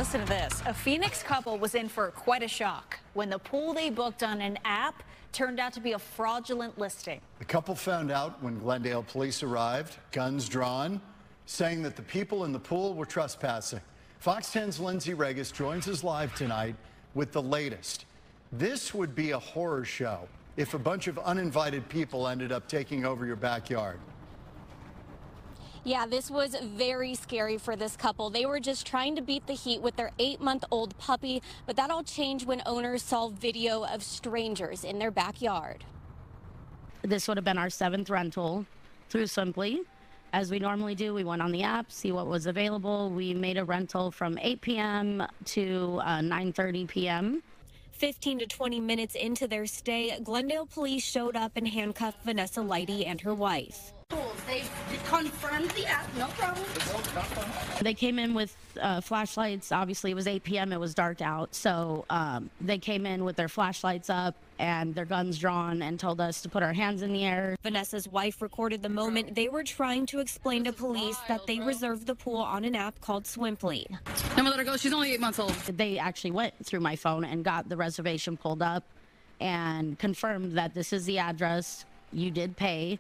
listen to this. A Phoenix couple was in for quite a shock when the pool they booked on an app turned out to be a fraudulent listing. The couple found out when Glendale police arrived, guns drawn, saying that the people in the pool were trespassing. Fox 10's Lindsay Regis joins us live tonight with the latest. This would be a horror show if a bunch of uninvited people ended up taking over your backyard. Yeah, this was very scary for this couple. They were just trying to beat the heat with their 8-month-old puppy, but that all changed when owners saw video of strangers in their backyard. This would have been our 7th rental through Simply. As we normally do, we went on the app, see what was available. We made a rental from 8 p.m. to 9:30 p.m. 15 to 20 minutes into their stay, Glendale police showed up and handcuffed Vanessa Lighty and her wife. They confirmed the app, no problem. They came in with flashlights. Obviously, it was 8 p.m. It was dark out. So they came in with their flashlights up and their guns drawn and told us to put our hands in the air. Vanessa's wife recorded the moment they were trying to explain to police that they reserved the pool on an app called Swimply. I'm gonna let her go. She's only 8 months old. They actually went through my phone and got the reservation pulled up and confirmed that this is the address. You did pay.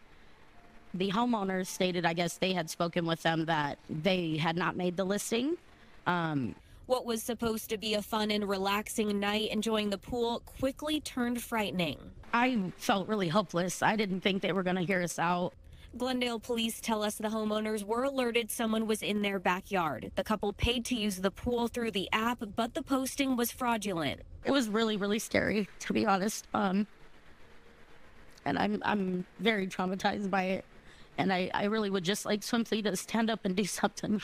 The homeowners stated, I guess they had spoken with them, that they had not made the listing. What was supposed to be a fun and relaxing night enjoying the pool quickly turned frightening. I felt really hopeless. I didn't think they were going to hear us out. Glendale police tell us the homeowners were alerted someone was in their backyard. The couple paid to use the pool through the app, but the posting was fraudulent. It was really, really scary, to be honest. And I'm very traumatized by it. And I really would just like Swimply to stand up and do something.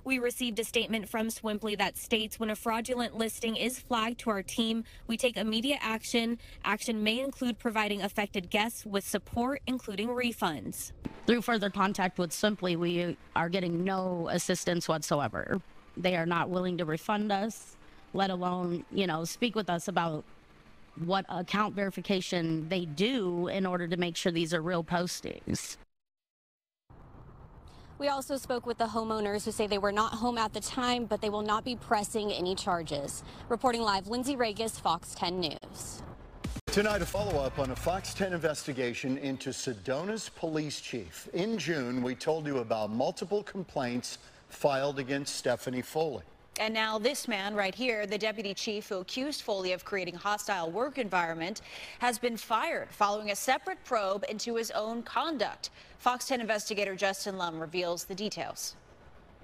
We received a statement from Swimply that states when a fraudulent listing is flagged to our team, we take immediate action. Action may include providing affected guests with support, including refunds. Through further contact with Swimply, we are getting no assistance whatsoever. They are not willing to refund us, let alone, speak with us about what account verification they do in order to make sure these are real postings. We also spoke with the homeowners who say they were not home at the time, but they will not be pressing any charges. Reporting live, Lindsay Regis, Fox 10 News. Tonight, a follow-up on a Fox 10 investigation into Sedona's police chief. In June, we told you about multiple complaints filed against Stephanie Foley. And now this man right here, the deputy chief who accused Foley of creating a hostile work environment, has been fired following a separate probe into his own conduct. Fox 10 investigator Justin Lum reveals the details.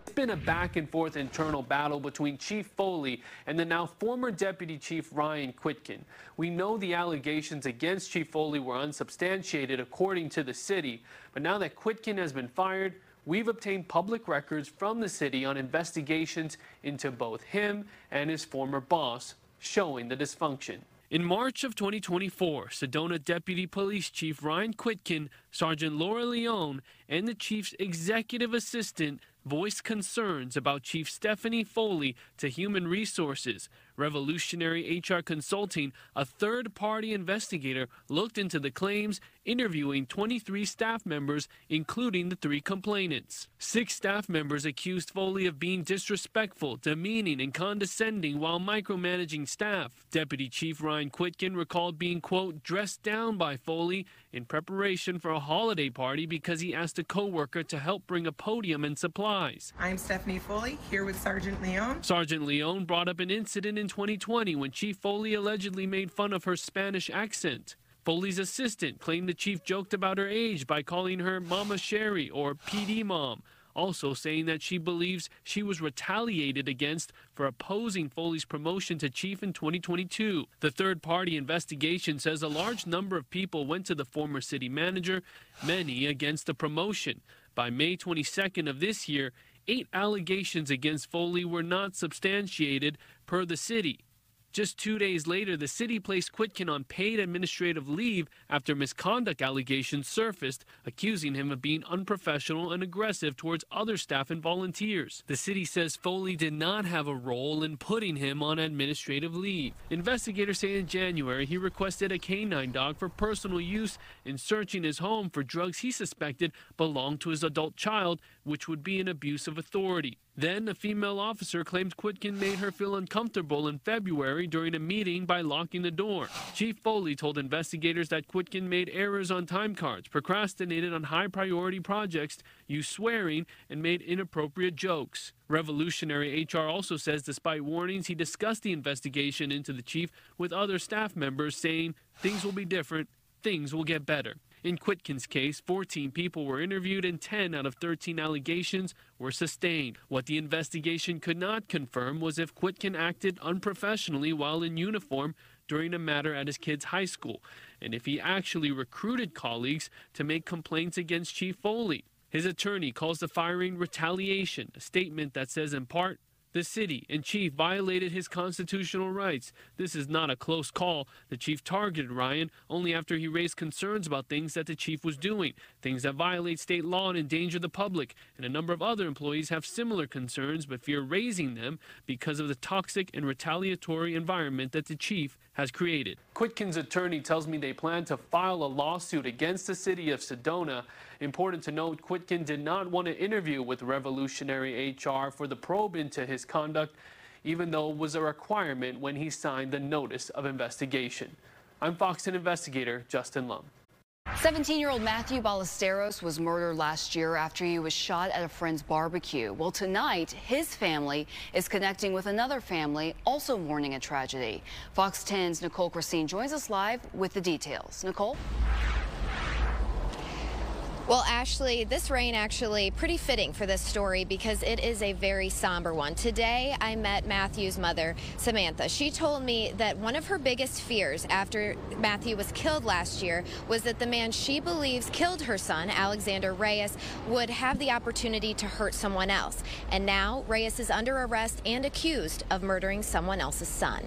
It's been a back-and-forth internal battle between Chief Foley and the now former Deputy Chief Ryan Quitkin. We know the allegations against Chief Foley were unsubstantiated according to the city, but now that Quitkin has been fired, we've obtained public records from the city on investigations into both him and his former boss, showing the dysfunction. In March of 2024, Sedona Deputy Police Chief Ryan Quitkin, Sergeant Laura Leone, and the chief's executive assistant voiced concerns about Chief Stephanie Foley to Human Resources. Revolutionary HR Consulting, a third-party investigator, looked into the claims, interviewing 23 staff members, including the 3 complainants. 6 staff members accused Foley of being disrespectful, demeaning, and condescending while micromanaging staff. Deputy Chief Ryan Quitkin recalled being, quote, dressed down by Foley in preparation for a holiday party because he asked a co-worker to help bring a podium and supplies. I'm Stephanie Foley, here with Sergeant Leone. Sergeant Leone brought up an incident in 2020 when Chief Foley allegedly made fun of her Spanish accent. Foley's assistant claimed the chief joked about her age by calling her Mama Sherry or PD Mom, also saying that she believes she was retaliated against for opposing Foley's promotion to chief in 2022. The third-party investigation says a large number of people went to the former city manager, many against the promotion. By May 22nd of this year, 8 allegations against Foley were not substantiated per the city. Just 2 days later, the city placed Quitkin on paid administrative leave after misconduct allegations surfaced, accusing him of being unprofessional and aggressive towards other staff and volunteers. The city says Foley did not have a role in putting him on administrative leave. Investigators say in January he requested a canine dog for personal use in searching his home for drugs he suspected belonged to his adult child, which would be an abuse of authority. Then a female officer claims Quitkin made her feel uncomfortable in February during a meeting by locking the door. Chief Foley told investigators that Quitkin made errors on time cards, procrastinated on high-priority projects, used swearing, and made inappropriate jokes. Revolutionary HR also says despite warnings, he discussed the investigation into the chief with other staff members, saying things will be different, things will get better. In Quitkin's case, 14 people were interviewed and 10 out of 13 allegations were sustained. What the investigation could not confirm was if Quitkin acted unprofessionally while in uniform during a matter at his kid's high school, and if he actually recruited colleagues to make complaints against Chief Foley. His attorney calls the firing retaliation, a statement that says in part, the city and chief violated his constitutional rights. This is not a close call. The chief targeted Ryan only after he raised concerns about things that the chief was doing, things that violate state law and endanger the public. And a number of other employees have similar concerns but fear raising them because of the toxic and retaliatory environment that the chief has created. Quitkin's attorney tells me they plan to file a lawsuit against the city of Sedona. Important to note, Quitkin did not want to interview with Revolutionary HR for the probe into his conduct, even though it was a requirement when he signed the notice of investigation. I'm Fox 10 investigator Justin Lum. 17-year-old Matthew Ballesteros was murdered last year after he was shot at a friend's barbecue. Well, tonight, his family is connecting with another family also mourning a tragedy. Fox 10's Nicole Christine joins us live with the details. Nicole? Well, Ashley, this rain actually pretty fitting for this story because it is a very somber one. Today, I met Matthew's mother, Samantha. She told me that one of her biggest fears after Matthew was killed last year was that the man she believes killed her son, Alexander Reyes, would have the opportunity to hurt someone else. And now Reyes is under arrest and accused of murdering someone else's son.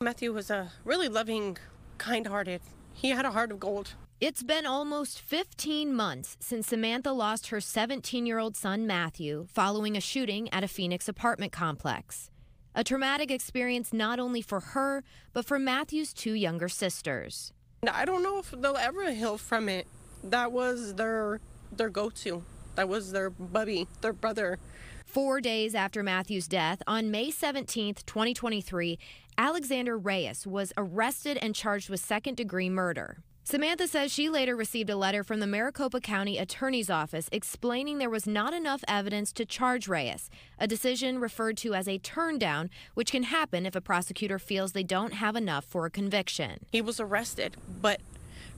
Matthew was a really loving, kind-hearted. He had a heart of gold. It's been almost 15 months since Samantha lost her 17-year-old son, Matthew, following a shooting at a Phoenix apartment complex. A traumatic experience not only for her, but for Matthew's two younger sisters. I don't know if they'll ever heal from it. That was their go-to. That was their bubby, their brother. 4 days after Matthew's death, on May 17th, 2023, Alexander Reyes was arrested and charged with second-degree murder. Samantha says she later received a letter from the Maricopa County Attorney's Office explaining there was not enough evidence to charge Reyes, a decision referred to as a turndown, which can happen if a prosecutor feels they don't have enough for a conviction. He was arrested, but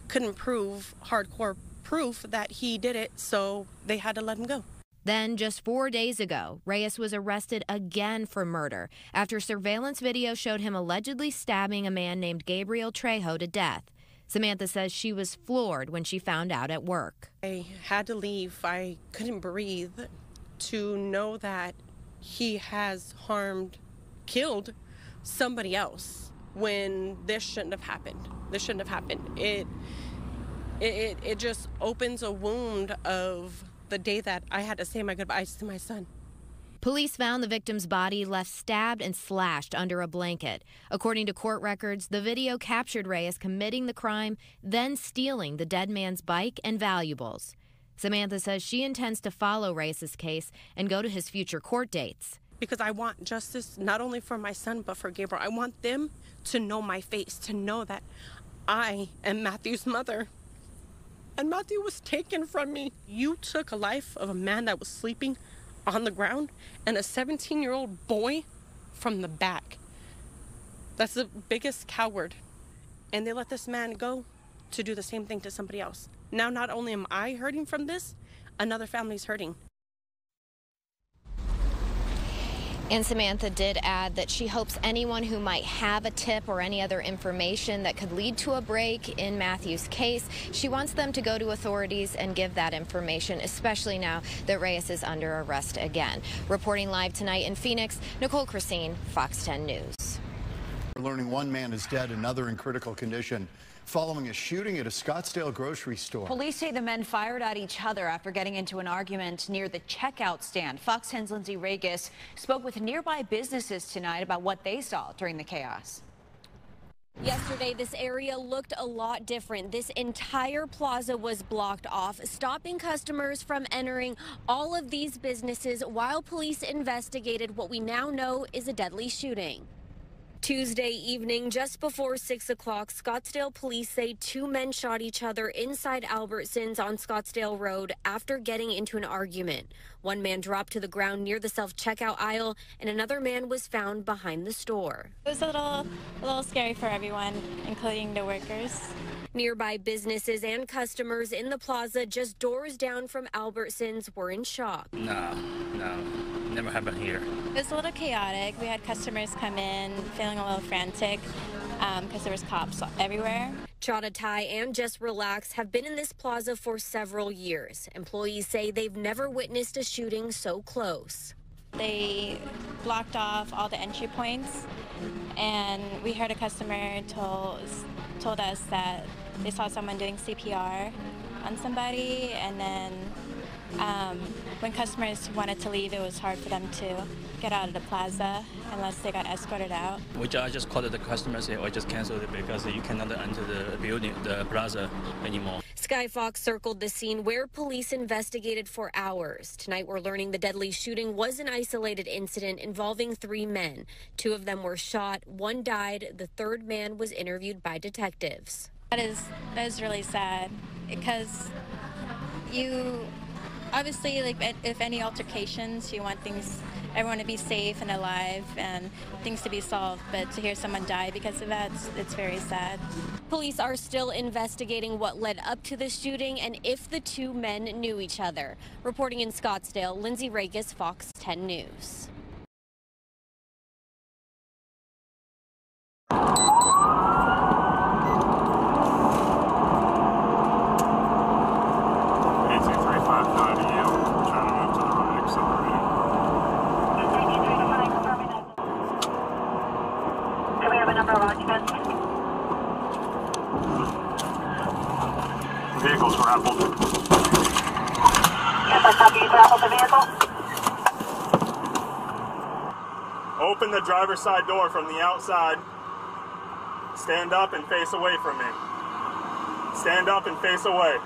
couldn't prove hardcore proof that he did it, so they had to let him go. Then, just 4 days ago, Reyes was arrested again for murder after surveillance video showed him allegedly stabbing a man named Gabriel Trejo to death. Samantha says she was floored when she found out at work. I had to leave. I couldn't breathe to know that he has killed somebody else when this shouldn't have happened. This shouldn't have happened. It just opens a wound of the day that I had to say my goodbyes to my son. Police found the victim's body left stabbed and slashed under a blanket. According to court records, the video captured Reyes committing the crime, then stealing the dead man's bike and valuables. Samantha says she intends to follow Reyes' case and go to his future court dates. Because I want justice not only for my son, but for Gabriel. I want them to know my face, to know that I am Matthew's mother. And Matthew was taken from me. You took a life of a man that was sleeping on the ground and a 17-year-old boy from the back. That's the biggest coward. And they let this man go to do the same thing to somebody else. Now, not only am I hurting from this, another family's hurting. And Samantha did add that she hopes anyone who might have a tip or any other information that could lead to a break in Matthew's case, she wants them to go to authorities and give that information, especially now that Reyes is under arrest again. Reporting live tonight in Phoenix, Nicole Christine, Fox 10 News. We're learning one man is dead, another in critical condition, following a shooting at a Scottsdale grocery store. Police say the men fired at each other after getting into an argument near the checkout stand. Fox 10's Lindsay Regis spoke with nearby businesses tonight about what they saw during the chaos. Yesterday, this area looked a lot different. This entire plaza was blocked off, stopping customers from entering all of these businesses while police investigated what we now know is a deadly shooting. Tuesday evening, just before 6 o'clock, Scottsdale police say 2 men shot each other inside Albertsons on Scottsdale Road after getting into an argument. One man dropped to the ground near the self-checkout aisle, and another man was found behind the store. It was a little scary for everyone, including the workers. Nearby businesses and customers in the plaza just doors down from Albertsons were in shock. No, never happened here. It was a little chaotic. We had customers come in feeling a little frantic because there was cops everywhere. Chada Tai and Just Relax have been in this plaza for several years. Employees say they've never witnessed a shooting so close. They blocked off all the entry points, and we heard a customer told us that they saw someone doing CPR on somebody, and then when customers wanted to leave, it was hard for them to get out of the plaza unless they got escorted out. I just called the customers and I just canceled it because you cannot enter the building, the plaza anymore. Sky Fox circled the scene where police investigated for hours. Tonight we're learning the deadly shooting was an isolated incident involving 3 men. 2 of them were shot, 1 died, the 3rd man was interviewed by detectives. That is really sad because you obviously, like, if any altercations, you want everyone to be safe and alive and things to be solved, but to hear someone die because of that, it's very sad. Police are still investigating what led up to the shooting and if the 2 men knew each other. Reporting in Scottsdale, Lindsay Regas, Fox 10 News. Vehicle's grappled. Yes, I copy you grappled the vehicle. Open the driver's side door from the outside. Stand up and face away from me. Stand up and face away.